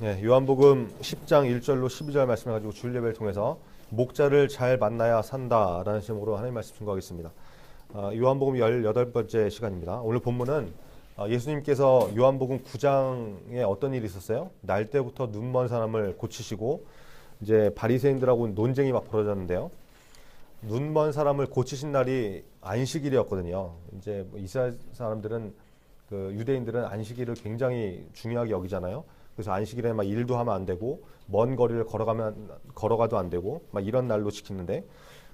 네, 요한복음 10장 1절로 12절 말씀을 가지고 주일 예배를 통해서 목자를 잘 만나야 산다라는 제목으로 하나님 말씀 증거하겠습니다. 요한복음 18번째 시간입니다. 오늘 본문은 예수님께서 요한복음 9장에 어떤 일이 있었어요? 날 때부터 눈먼 사람을 고치시고 이제 바리새인들하고 논쟁이 막 벌어졌는데요. 눈먼 사람을 고치신 날이 안식일이었거든요. 이제 이스라엘 사람들은 유대인들은 안식일을 굉장히 중요하게 여기잖아요. 그래서 안식일에 막 일도 하면 안 되고 먼 거리를 걸어가도 안 되고 막 이런 날로 지키는데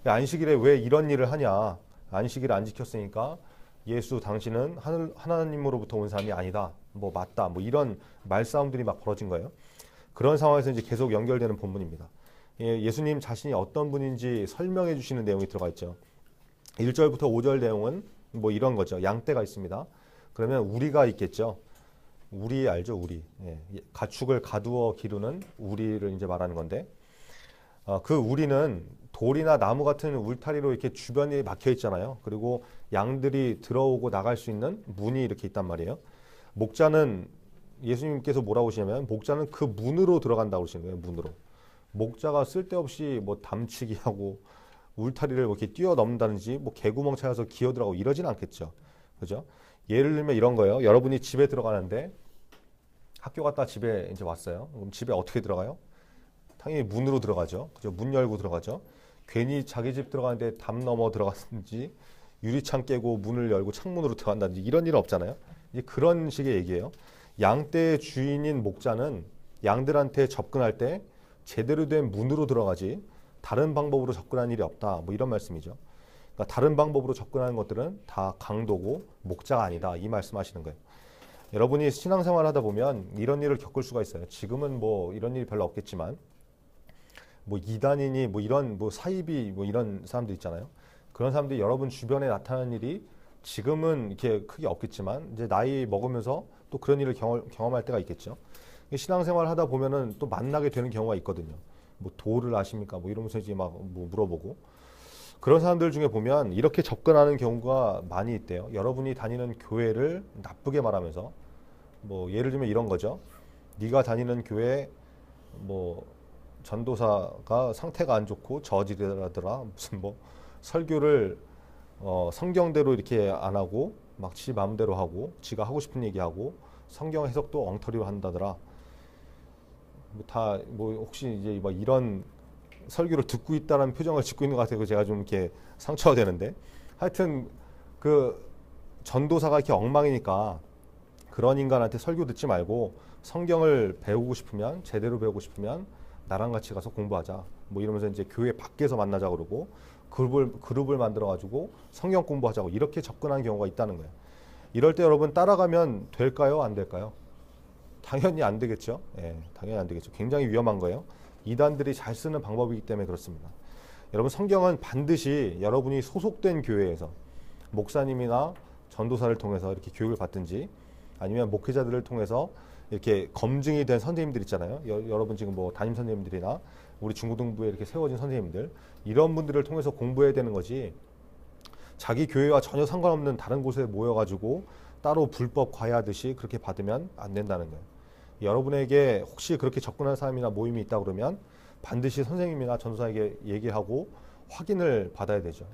안식일에 왜 이런 일을 하냐? 안식일 안 지켰으니까 예수 당신은 하나님으로부터 온 사람이 아니다. 뭐 맞다. 뭐 이런 말싸움들이 막 벌어진 거예요. 그런 상황에서 이제 계속 연결되는 본문입니다. 예수님 자신이 어떤 분인지 설명해 주시는 내용이 들어가 있죠. 1절부터 5절 내용은 뭐 이런 거죠. 양떼가 있습니다. 그러면 우리가 있겠죠. 우리 알죠? 우리. 가축을 가두어 기르는 우리를 이제 말하는 건데 그 우리는 돌이나 나무 같은 울타리로 이렇게 주변이 막혀 있잖아요. 그리고 양들이 들어오고 나갈 수 있는 문이 이렇게 있단 말이에요. 목자는 예수님께서 뭐라고 하시냐면 목자는 그 문으로 들어간다고 하시는 거예요. 문으로. 목자가 쓸데없이 뭐 담치기 하고 울타리를 뭐 이렇게 뛰어넘는다든지 뭐 개구멍 찾아서 기어들어가고 이러진 않겠죠. 그죠? 예를 들면 이런 거예요. 여러분이 집에 들어가는데 학교 갔다 집에 이제 왔어요. 그럼 집에 어떻게 들어가요? 당연히 문으로 들어가죠. 그죠? 문 열고 들어가죠. 괜히 자기 집 들어가는데 담 넘어 들어갔는지 유리창 깨고 문을 열고 창문으로 들어간다든지 이런 일은 없잖아요. 이제 그런 식의 얘기예요. 양떼의 주인인 목자는 양들한테 접근할 때 제대로 된 문으로 들어가지 다른 방법으로 접근하는 일이 없다. 뭐 이런 말씀이죠. 그러니까 다른 방법으로 접근하는 것들은 다 강도고 목자가 아니다. 이 말씀하시는 거예요. 여러분이 신앙생활 하다 보면 이런 일을 겪을 수가 있어요. 지금은 뭐 이런 일이 별로 없겠지만 뭐 이단이니 뭐 이런 뭐 사이비 뭐 이런 사람들 있잖아요. 그런 사람들이 여러분 주변에 나타나는 일이 지금은 이렇게 크게 없겠지만 이제 나이 먹으면서 또 그런 일을 경험할 때가 있겠죠. 신앙생활 하다 보면은 또 만나게 되는 경우가 있거든요. 뭐 도를 아십니까? 뭐 이러면서 이제 막 뭐 물어보고 그런 사람들 중에 보면 이렇게 접근하는 경우가 많이 있대요. 여러분이 다니는 교회를 나쁘게 말하면서 뭐 예를 들면 이런 거죠. 네가 다니는 교회 뭐 전도사가 상태가 안 좋고 저질이라더라. 무슨 뭐 설교를 성경대로 이렇게 안 하고 막 지 마음대로 하고 지가 하고 싶은 얘기하고 성경 해석도 엉터리로 한다더라. 뭐 혹시 이제 막 이런 설교를 듣고 있다는 표정을 짓고 있는 것 같아서 제가 좀 이렇게 상처가 되는데 하여튼 그 전도사가 이렇게 엉망이니까 그런 인간한테 설교 듣지 말고 성경을 배우고 싶으면 제대로 배우고 싶으면 나랑 같이 가서 공부하자 뭐 이러면서 이제 교회 밖에서 만나자 그러고 그룹을 만들어 가지고 성경 공부하자고 이렇게 접근하는 경우가 있다는 거예요. 이럴 때 여러분 따라가면 될까요? 안 될까요? 당연히 안 되겠죠. 당연히 안 되겠죠. 굉장히 위험한 거예요. 이단들이 잘 쓰는 방법이기 때문에 그렇습니다. 여러분 성경은 반드시 여러분이 소속된 교회에서 목사님이나 전도사를 통해서 이렇게 교육을 받든지 아니면 목회자들을 통해서 이렇게 검증이 된 선생님들 있잖아요. 여러분 지금 뭐 담임 선생님들이나 우리 중고등부에 이렇게 세워진 선생님들 이런 분들을 통해서 공부해야 되는 거지 자기 교회와 전혀 상관없는 다른 곳에 모여가지고 따로 불법 과외하듯이 그렇게 받으면 안 된다는 거예요. 여러분에게 혹시 그렇게 접근할 사람이나 모임이 있다 그러면 반드시 선생님이나 전도사에게 얘기하고 확인을 받아야 되죠.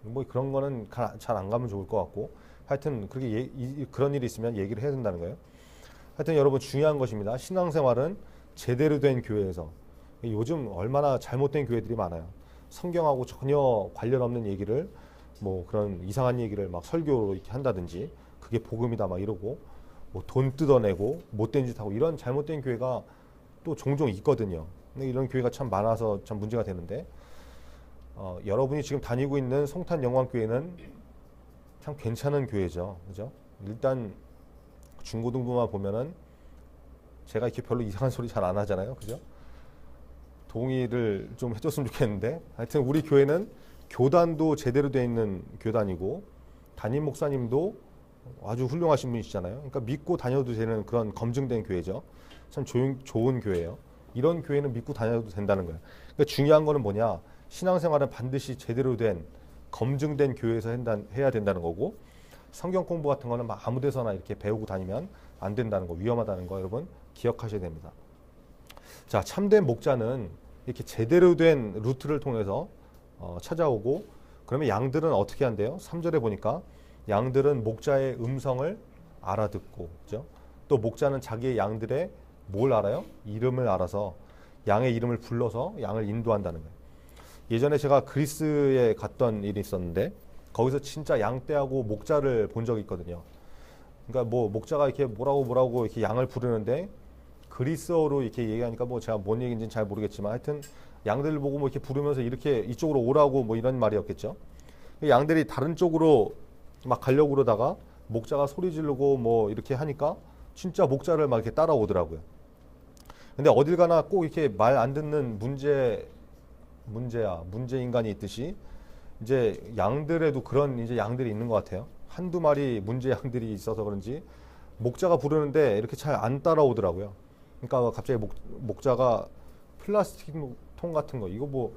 뭐 그런 거는 잘 안 가면 좋을 것 같고 하여튼 그렇게 그런 일이 있으면 얘기를 해야 된다는 거예요. 하여튼 여러분 중요한 것입니다. 신앙생활은 제대로 된 교회에서 요즘 얼마나 잘못된 교회들이 많아요. 성경하고 전혀 관련 없는 얘기를 뭐 그런 이상한 얘기를 막 설교로 이렇게 한다든지 그게 복음이다 막 이러고 뭐 돈 뜯어내고 못된 짓 하고 이런 잘못된 교회가 또 종종 있거든요. 근데 이런 교회가 참 많아서 참 문제가 되는데 여러분이 지금 다니고 있는 송탄 영광교회는 참 괜찮은 교회죠. 그죠? 일단 중고등부만 보면은 제가 이렇게 별로 이상한 소리 잘 안 하잖아요. 그죠? 동의를 좀 해줬으면 좋겠는데 하여튼 우리 교회는 교단도 제대로 되어 있는 교단이고 담임 목사님도 아주 훌륭하신 분이시잖아요. 그러니까 믿고 다녀도 되는 그런 검증된 교회죠. 참 좋은 교회예요. 이런 교회는 믿고 다녀도 된다는 거예요. 그러니까 중요한 거는 뭐냐? 신앙생활은 반드시 제대로 된 검증된 교회에서 해야 된다는 거고 성경 공부 같은 거는 막 아무 데서나 이렇게 배우고 다니면 안 된다는 거, 위험하다는 거 여러분 기억하셔야 됩니다. 자, 참된 목자는 이렇게 제대로 된 루트를 통해서 찾아오고, 그러면 양들은 어떻게 한대요? 3절에 보니까 양들은 목자의 음성을 알아듣고, 그죠? 또 목자는 자기의 양들의 뭘 알아요? 이름을 알아서 양의 이름을 불러서 양을 인도한다는 거예요. 예전에 제가 그리스에 갔던 일이 있었는데 거기서 진짜 양떼하고 목자를 본 적이 있거든요. 그러니까 뭐 목자가 이렇게 뭐라고 이렇게 양을 부르는데 그리스어로 이렇게 얘기하니까 뭐 제가 뭔 얘기인지는 잘 모르겠지만 하여튼 양들을 보고 뭐 이렇게 부르면서 이렇게 이쪽으로 오라고 뭐 이런 말이었겠죠. 양들이 다른 쪽으로 막 가려고 그러다가 목자가 소리 지르고 뭐 이렇게 하니까 진짜 목자를 막 이렇게 따라오더라고요. 근데 어딜 가나 꼭 이렇게 말 안 듣는 문제 인간이 있듯이 이제 양들에도 그런 이제 양들이 있는 것 같아요. 한두 마리 문제 양들이 있어서 그런지 목자가 부르는데 이렇게 잘 안 따라오더라고요. 그러니까 갑자기 목자가 플라스틱 통 같은 거, 이거 뭐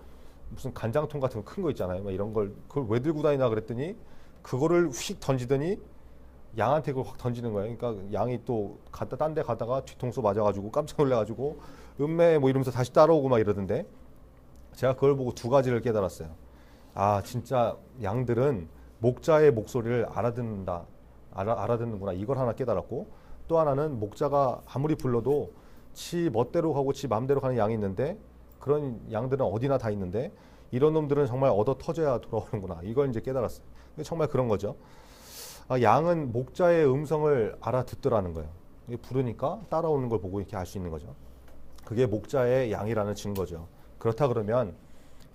무슨 간장통 같은 거 큰 거 있잖아요. 막 이런 걸 그걸 왜 들고 다니나 그랬더니 그거를 휙 던지더니 양한테 그걸 확 던지는 거예요. 그러니까 양이 또 딴 데 가다가 뒤통수 맞아가지고 깜짝 놀래가지고 음메 뭐 이러면서 다시 따라오고 막 이러던데, 제가 그걸 보고 두 가지를 깨달았어요. 아, 진짜 양들은 목자의 목소리를 알아듣는구나. 이걸 하나 깨달았고, 또 하나는 목자가 아무리 불러도 지 멋대로 가고 지 맘대로 가는 양이 있는데, 그런 양들은 어디나 다 있는데 이런 놈들은 정말 얻어 터져야 돌아오는구나. 이걸 이제 깨달았어요. 정말 그런 거죠. 아, 양은 목자의 음성을 알아듣더라는 거예요. 부르니까 따라오는 걸 보고 이렇게 알 수 있는 거죠. 그게 목자의 양이라는 증거죠. 그렇다 그러면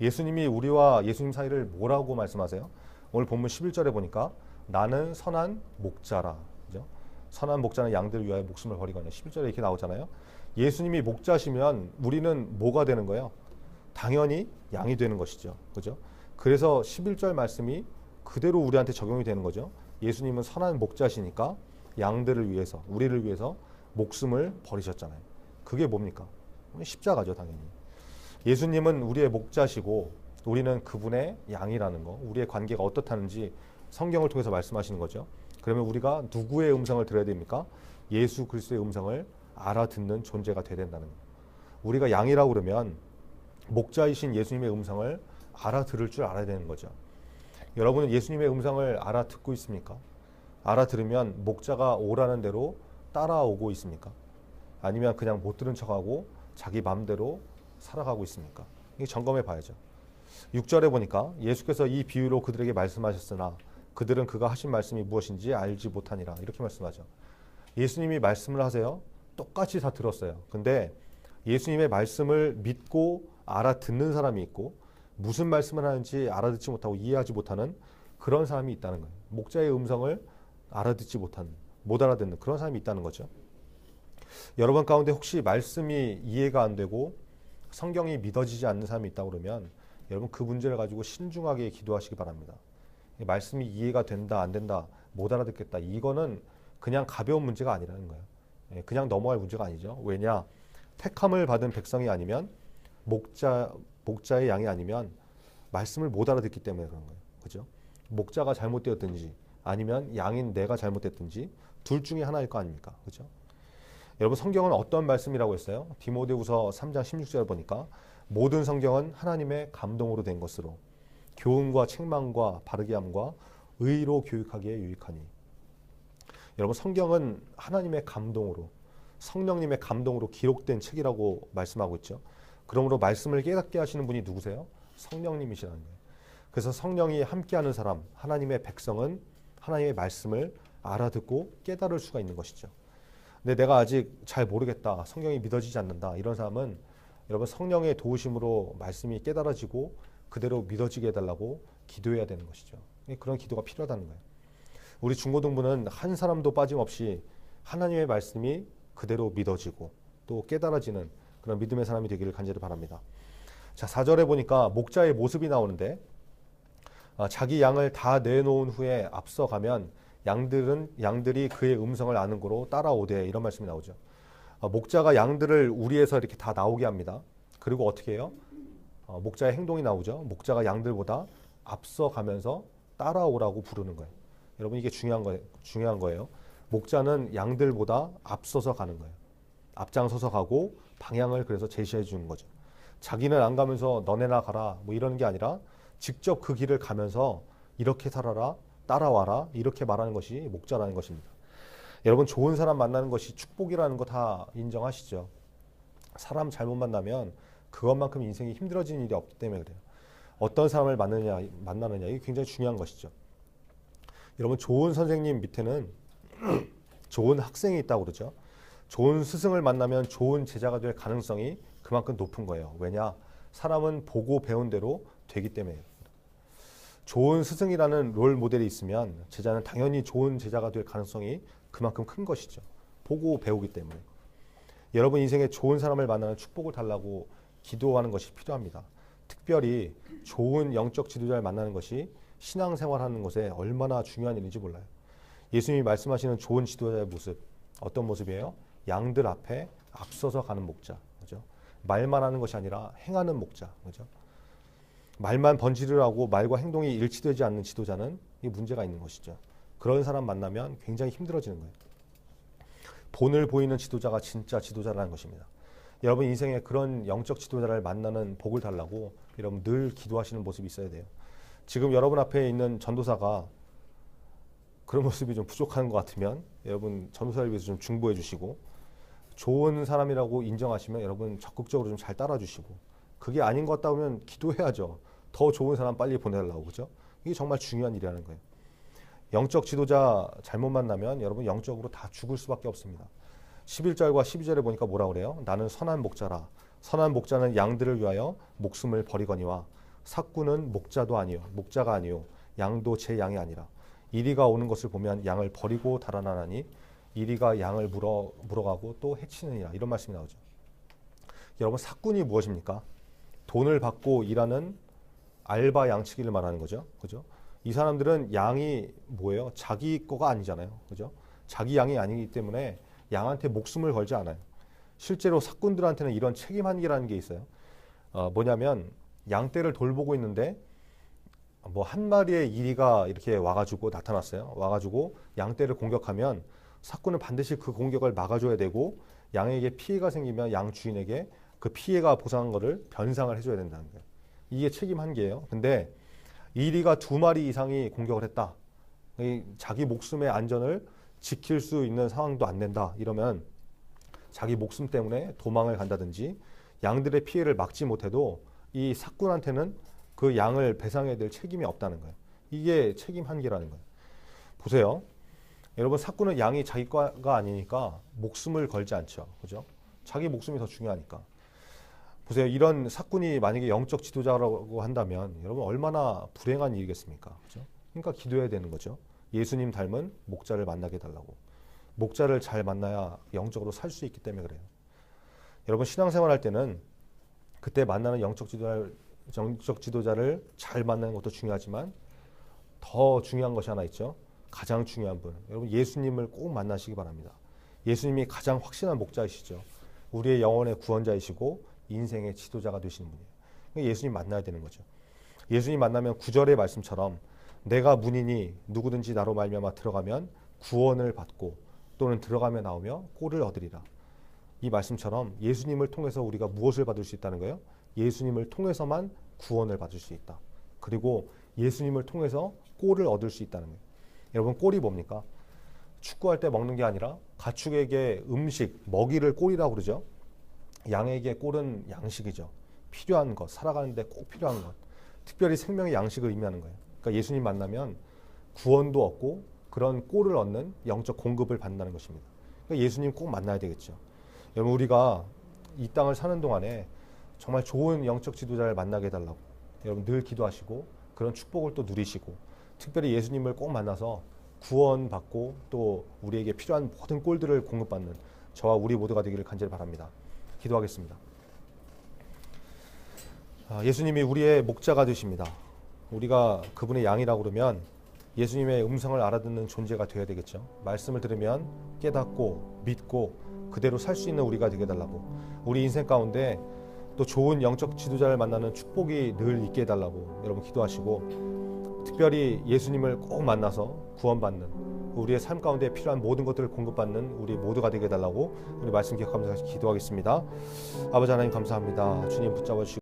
예수님이 우리와 예수님 사이를 뭐라고 말씀하세요? 오늘 본문 11절에 보니까 나는 선한 목자라. 그죠? 선한 목자는 양들을 위하여 목숨을 버리거든요. 11절에 이렇게 나오잖아요. 예수님이 목자시면 우리는 뭐가 되는 거예요? 당연히 양이 되는 것이죠. 그죠? 그래서 11절 말씀이 그대로 우리한테 적용이 되는 거죠. 예수님은 선한 목자시니까 양들을 위해서, 우리를 위해서 목숨을 버리셨잖아요. 그게 뭡니까? 십자가죠, 당연히. 예수님은 우리의 목자시고 우리는 그분의 양이라는 거, 우리의 관계가 어떻다는지 성경을 통해서 말씀하시는 거죠. 그러면 우리가 누구의 음성을 들어야 됩니까? 예수 그리스도의 음성을 알아듣는 존재가 돼야 된다는 거예요. 우리가 양이라고 그러면 목자이신 예수님의 음성을 알아들을 줄 알아야 되는 거죠. 여러분은 예수님의 음성을 알아듣고 있습니까? 알아들으면 목자가 오라는 대로 따라오고 있습니까? 아니면 그냥 못 들은 척하고 자기 마음대로 살아가고 있습니까? 이게 점검해 봐야죠. 6절에 보니까 예수께서 이 비유로 그들에게 말씀하셨으나 그들은 그가 하신 말씀이 무엇인지 알지 못하니라. 이렇게 말씀하죠. 예수님이 말씀을 하세요. 똑같이 다 들었어요. 근데 예수님의 말씀을 믿고 알아듣는 사람이 있고 무슨 말씀을 하는지 알아듣지 못하고 이해하지 못하는 그런 사람이 있다는 거예요. 목자의 음성을 알아듣지 못하는, 못 알아듣는 그런 사람이 있다는 거죠. 여러분 가운데 혹시 말씀이 이해가 안 되고 성경이 믿어지지 않는 사람이 있다고 그러면 여러분 그 문제를 가지고 신중하게 기도하시기 바랍니다. 말씀이 이해가 된다 안 된다 못 알아듣겠다, 이거는 그냥 가벼운 문제가 아니라는 거예요. 그냥 넘어갈 문제가 아니죠. 왜냐? 택함을 받은 백성이 아니면 목자의 양이 아니면 말씀을 못 알아듣기 때문에 그런 거예요. 그죠? 목자가 잘못되었든지 아니면 양인 내가 잘못됐든지 둘 중에 하나일 거 아닙니까? 그죠? 여러분 성경은 어떤 말씀이라고 했어요? 디모데후서 3장 16절 보니까 모든 성경은 하나님의 감동으로 된 것으로 교훈과 책망과 바르게 함과 의로 교육하기에 유익하니. 여러분 성경은 하나님의 감동으로, 성령님의 감동으로 기록된 책이라고 말씀하고 있죠. 그러므로 말씀을 깨닫게 하시는 분이 누구세요? 성령님이시라는 거예요. 그래서 성령이 함께하는 사람, 하나님의 백성은 하나님의 말씀을 알아듣고 깨달을 수가 있는 것이죠. 근데 내가 아직 잘 모르겠다, 성경이 믿어지지 않는다, 이런 사람은 여러분 성령의 도우심으로 말씀이 깨달아지고 그대로 믿어지게 해달라고 기도해야 되는 것이죠. 그런 기도가 필요하다는 거예요. 우리 중고등부는 한 사람도 빠짐없이 하나님의 말씀이 그대로 믿어지고 또 깨달아지는 그런 믿음의 사람이 되기를 간절히 바랍니다. 자, 4절에 보니까 목자의 모습이 나오는데 자기 양을 다 내놓은 후에 앞서가면 양들이 그의 음성을 아는 거로 따라오되, 이런 말씀이 나오죠. 목자가 양들을 우리에서 이렇게 다 나오게 합니다. 그리고 어떻게 해요? 목자의 행동이 나오죠. 목자가 양들보다 앞서가면서 따라오라고 부르는 거예요. 여러분 이게 중요한 거예요. 목자는 양들보다 앞서서 가는 거예요. 앞장서서 가고 방향을 그래서 제시해 주는 거죠. 자기는 안 가면서 너네나 가라 뭐 이런 게 아니라 직접 그 길을 가면서 이렇게 살아라, 따라와라 이렇게 말하는 것이 목자라는 것입니다. 여러분 좋은 사람 만나는 것이 축복이라는 거 다 인정하시죠? 사람 잘못 만나면 그것만큼 인생이 힘들어지는 일이 없기 때문에 그래요. 어떤 사람을 만나느냐 이게 굉장히 중요한 것이죠. 여러분 좋은 선생님 밑에는 좋은 학생이 있다고 그러죠. 좋은 스승을 만나면 좋은 제자가 될 가능성이 그만큼 높은 거예요. 왜냐? 사람은 보고 배운 대로 되기 때문에. 좋은 스승이라는 롤 모델이 있으면 제자는 당연히 좋은 제자가 될 가능성이 그만큼 큰 것이죠. 보고 배우기 때문에. 여러분 인생에 좋은 사람을 만나는 축복을 달라고 기도하는 것이 필요합니다. 특별히 좋은 영적 지도자를 만나는 것이 신앙생활하는 것에 얼마나 중요한 일인지 몰라요. 예수님이 말씀하시는 좋은 지도자의 모습, 어떤 모습이에요? 양들 앞에 앞서서 가는 목자, 그죠? 말만 하는 것이 아니라 행하는 목자, 그죠? 말만 번지르르 하고 말과 행동이 일치되지 않는 지도자는 이 문제가 있는 것이죠. 그런 사람 만나면 굉장히 힘들어지는 거예요. 본을 보이는 지도자가 진짜 지도자라는 것입니다. 여러분 인생에 그런 영적 지도자를 만나는 복을 달라고 여러분 늘 기도하시는 모습이 있어야 돼요. 지금 여러분 앞에 있는 전도사가 그런 모습이 좀 부족한 것 같으면 여러분 전도사를 위해서 좀 중보해 주시고, 좋은 사람이라고 인정하시면 여러분 적극적으로 좀 잘 따라 주시고, 그게 아닌 것 같다 보면 기도해야죠. 더 좋은 사람 빨리 보내달라고, 그죠? 이게 정말 중요한 일이라는 거예요. 영적 지도자 잘못 만나면 여러분 영적으로 다 죽을 수밖에 없습니다. 11절과 12절에 보니까 뭐라 그래요? 나는 선한 목자라. 선한 목자는 양들을 위하여 목숨을 버리거니와 삭구는 목자가 아니요 양도 제 양이 아니라. 이리가 오는 것을 보면 양을 버리고 달아나나니 이리가 양을 물어가고 또 해치느니라. 이런 말씀이 나오죠. 여러분 삭군이 무엇입니까? 돈을 받고 일하는 알바 양치기를 말하는 거죠. 그죠? 이 사람들은 양이 뭐예요? 자기 거가 아니잖아요. 그죠? 자기 양이 아니기 때문에 양한테 목숨을 걸지 않아요. 실제로 삭군들한테는 이런 책임 한계라는 게 있어요. 뭐냐면 양떼를 돌보고 있는데 뭐 한 마리의 이리가 이렇게 와가지고 나타났어요. 와가지고 양떼를 공격하면 삭군은 반드시 그 공격을 막아줘야 되고, 양에게 피해가 생기면 양 주인에게 그 피해가 보상한 거를 변상을 해줘야 된다는 거예요. 이게 책임 한계예요. 근데 이리가 2마리 이상이 공격을 했다. 자기 목숨의 안전을 지킬 수 있는 상황도 안 된다. 이러면 자기 목숨 때문에 도망을 간다든지 양들의 피해를 막지 못해도 이 삭군한테는 그 양을 배상해야 될 책임이 없다는 거예요. 이게 책임 한계라는 거예요. 보세요. 여러분 삭군은 양이 자기 거가 아니니까 목숨을 걸지 않죠. 그죠? 자기 목숨이 더 중요하니까. 보세요. 이런 삭군이 만약에 영적 지도자라고 한다면 여러분 얼마나 불행한 일이겠습니까? 그죠? 그러니까 기도해야 되는 거죠. 예수님 닮은 목자를 만나게 해달라고. 목자를 잘 만나야 영적으로 살 수 있기 때문에 그래요. 여러분 신앙생활 할 때는 그때 만나는 영적 지도자를 잘 만나는 것도 중요하지만 더 중요한 것이 하나 있죠. 가장 중요한 분, 여러분 예수님을 꼭 만나시기 바랍니다. 예수님이 가장 확실한 목자이시죠. 우리의 영혼의 구원자이시고 인생의 지도자가 되시는 분이에요. 그러니까 예수님 만나야 되는 거죠. 예수님 만나면 9절의 말씀처럼 내가 문이니 누구든지 나로 말미암아 들어가면 구원을 받고 또는 들어가며 나오며 꼴을 얻으리라. 이 말씀처럼 예수님을 통해서 우리가 무엇을 받을 수 있다는 거예요? 예수님을 통해서만 구원을 받을 수 있다. 그리고 예수님을 통해서 꼴을 얻을 수 있다는 거예요. 여러분 꼴이 뭡니까? 축구할 때 먹는 게 아니라 가축에게 음식, 먹이를 꼴이라고 그러죠. 양에게 꼴은 양식이죠. 필요한 것, 살아가는데 꼭 필요한 것. 특별히 생명의 양식을 의미하는 거예요. 그러니까 예수님 만나면 구원도 얻고 그런 꼴을 얻는 영적 공급을 받는다는 것입니다. 그러니까 예수님 꼭 만나야 되겠죠. 여러분 우리가 이 땅을 사는 동안에 정말 좋은 영적 지도자를 만나게 해달라고 여러분 늘 기도하시고 그런 축복을 또 누리시고, 특별히 예수님을 꼭 만나서 구원받고 또 우리에게 필요한 모든 꼴들을 공급받는 저와 우리 모두가 되기를 간절히 바랍니다. 기도하겠습니다. 예수님이 우리의 목자가 되십니다. 우리가 그분의 양이라고 그러면 예수님의 음성을 알아듣는 존재가 되어야 되겠죠. 말씀을 들으면 깨닫고 믿고 그대로 살 수 있는 우리가 되게 해달라고, 우리 인생 가운데 또 좋은 영적 지도자를 만나는 축복이 늘 있게 해달라고 여러분 기도하시고, 특별히 예수님을 꼭 만나서 구원받는 우리의 삶 가운데 필요한 모든 것들을 공급받는 우리 모두가 되게 해달라고 우리 말씀 기억하면서 기도하겠습니다. 아버지 하나님 감사합니다. 주님 붙잡아 주시고